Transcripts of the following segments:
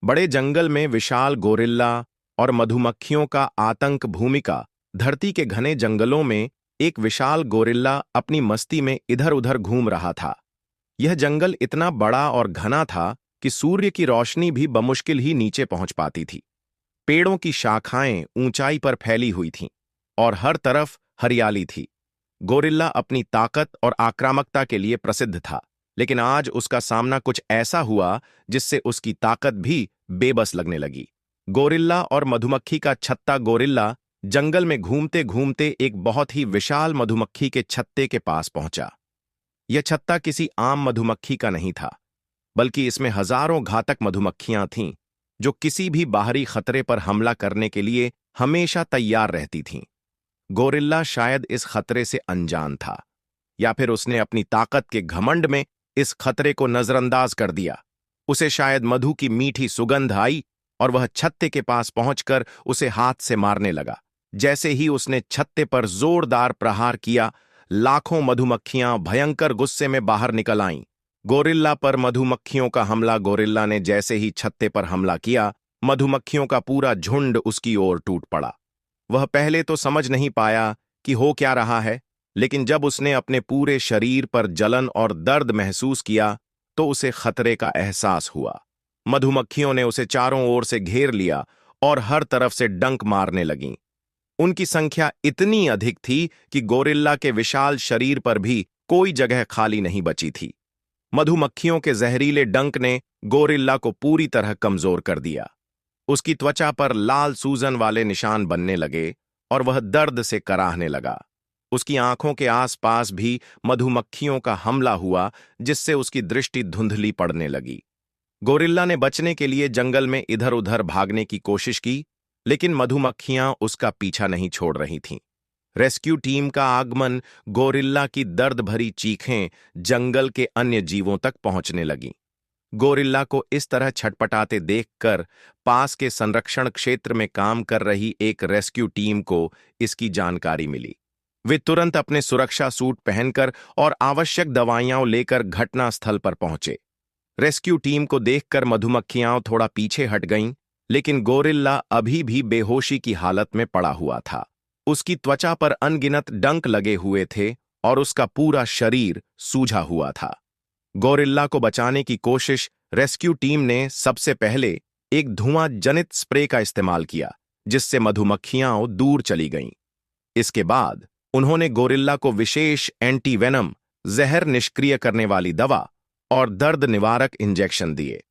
बड़े जंगल में विशाल गोरिल्ला और मधुमक्खियों का आतंक। भूमिका। धरती के घने जंगलों में एक विशाल गोरिल्ला अपनी मस्ती में इधर उधर घूम रहा था। यह जंगल इतना बड़ा और घना था कि सूर्य की रोशनी भी बमुश्किल ही नीचे पहुंच पाती थी। पेड़ों की शाखाएं ऊंचाई पर फैली हुई थीं और हर तरफ हरियाली थी। गोरिल्ला अपनी ताकत और आक्रामकता के लिए प्रसिद्ध था, लेकिन आज उसका सामना कुछ ऐसा हुआ जिससे उसकी ताकत भी बेबस लगने लगी। गोरिल्ला और मधुमक्खी का छत्ता। गोरिल्ला जंगल में घूमते घूमते एक बहुत ही विशाल मधुमक्खी के छत्ते के पास पहुंचा। यह छत्ता किसी आम मधुमक्खी का नहीं था, बल्कि इसमें हजारों घातक मधुमक्खियां थीं जो किसी भी बाहरी खतरे पर हमला करने के लिए हमेशा तैयार रहती थीं। गोरिल्ला शायद इस खतरे से अनजान था, या फिर उसने अपनी ताकत के घमंड में इस खतरे को नजरअंदाज कर दिया। उसे शायद मधु की मीठी सुगंध आई और वह छत्ते के पास पहुंचकर उसे हाथ से मारने लगा। जैसे ही उसने छत्ते पर जोरदार प्रहार किया, लाखों मधुमक्खियां भयंकर गुस्से में बाहर निकल आईं। गोरिल्ला पर मधुमक्खियों का हमला। गोरिल्ला ने जैसे ही छत्ते पर हमला किया, मधुमक्खियों का पूरा झुंड उसकी ओर टूट पड़ा। वह पहले तो समझ नहीं पाया कि हो क्या रहा है, लेकिन जब उसने अपने पूरे शरीर पर जलन और दर्द महसूस किया तो उसे खतरे का एहसास हुआ। मधुमक्खियों ने उसे चारों ओर से घेर लिया और हर तरफ से डंक मारने लगीं। उनकी संख्या इतनी अधिक थी कि गोरिल्ला के विशाल शरीर पर भी कोई जगह खाली नहीं बची थी। मधुमक्खियों के जहरीले डंक ने गोरिल्ला को पूरी तरह कमजोर कर दिया। उसकी त्वचा पर लाल सूजन वाले निशान बनने लगे और वह दर्द से कराहने लगा। उसकी आंखों के आसपास भी मधुमक्खियों का हमला हुआ, जिससे उसकी दृष्टि धुंधली पड़ने लगी। गोरिल्ला ने बचने के लिए जंगल में इधर उधर भागने की कोशिश की, लेकिन मधुमक्खियां उसका पीछा नहीं छोड़ रही थीं। रेस्क्यू टीम का आगमन। गोरिल्ला की दर्द भरी चीखें जंगल के अन्य जीवों तक पहुंचने लगीं। गोरिल्ला को इस तरह छटपटाते देखकर पास के संरक्षण क्षेत्र में काम कर रही एक रेस्क्यू टीम को इसकी जानकारी मिली। वे तुरंत अपने सुरक्षा सूट पहनकर और आवश्यक दवाइयां लेकर घटनास्थल पर पहुंचे। रेस्क्यू टीम को देखकर मधुमक्खियां थोड़ा पीछे हट गईं, लेकिन गोरिल्ला अभी भी बेहोशी की हालत में पड़ा हुआ था। उसकी त्वचा पर अनगिनत डंक लगे हुए थे और उसका पूरा शरीर सूजा हुआ था। गोरिल्ला को बचाने की कोशिश। रेस्क्यू टीम ने सबसे पहले एक धुआं जनित स्प्रे का इस्तेमाल किया, जिससे मधुमक्खियां दूर चली गईं। इसके बाद उन्होंने गोरिल्ला को विशेष एंटीवेनम, जहर निष्क्रिय करने वाली दवा और दर्द निवारक इंजेक्शन दिए।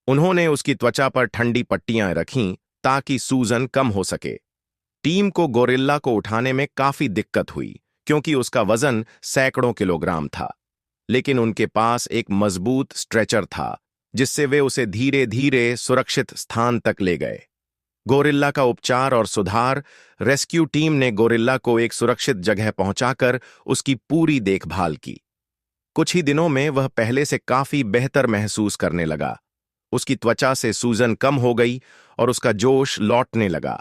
उन्होंने उसकी त्वचा पर ठंडी पट्टियां रखीं ताकि सूजन कम हो सके। टीम को गोरिल्ला को उठाने में काफी दिक्कत हुई, क्योंकि उसका वजन सैकड़ों किलोग्राम था, लेकिन उनके पास एक मजबूत स्ट्रेचर था, जिससे वे उसे धीरे धीरे सुरक्षित स्थान तक ले गए। गोरिल्ला का उपचार और सुधार। रेस्क्यू टीम ने गोरिल्ला को एक सुरक्षित जगह पहुंचाकर उसकी पूरी देखभाल की। कुछ ही दिनों में वह पहले से काफी बेहतर महसूस करने लगा। उसकी त्वचा से सूजन कम हो गई और उसका जोश लौटने लगा।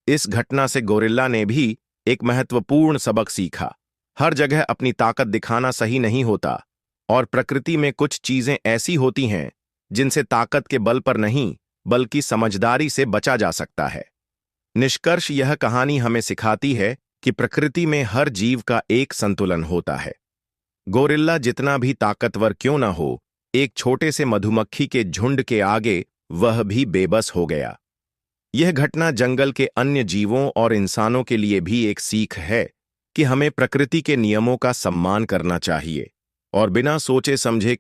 इस घटना से गोरिल्ला ने भी एक महत्वपूर्ण सबक सीखा। हर जगह अपनी ताकत दिखाना सही नहीं होता, और प्रकृति में कुछ चीजें ऐसी होती हैं जिनसे ताकत के बल पर नहीं, बल्कि समझदारी से बचा जा सकता है। निष्कर्ष। यह कहानी हमें सिखाती है कि प्रकृति में हर जीव का एक संतुलन होता है। गोरिल्ला जितना भी ताकतवर क्यों ना हो, एक छोटे से मधुमक्खी के झुंड के आगे वह भी बेबस हो गया। यह घटना जंगल के अन्य जीवों और इंसानों के लिए भी एक सीख है कि हमें प्रकृति के नियमों का सम्मान करना चाहिए और बिना सोचे समझे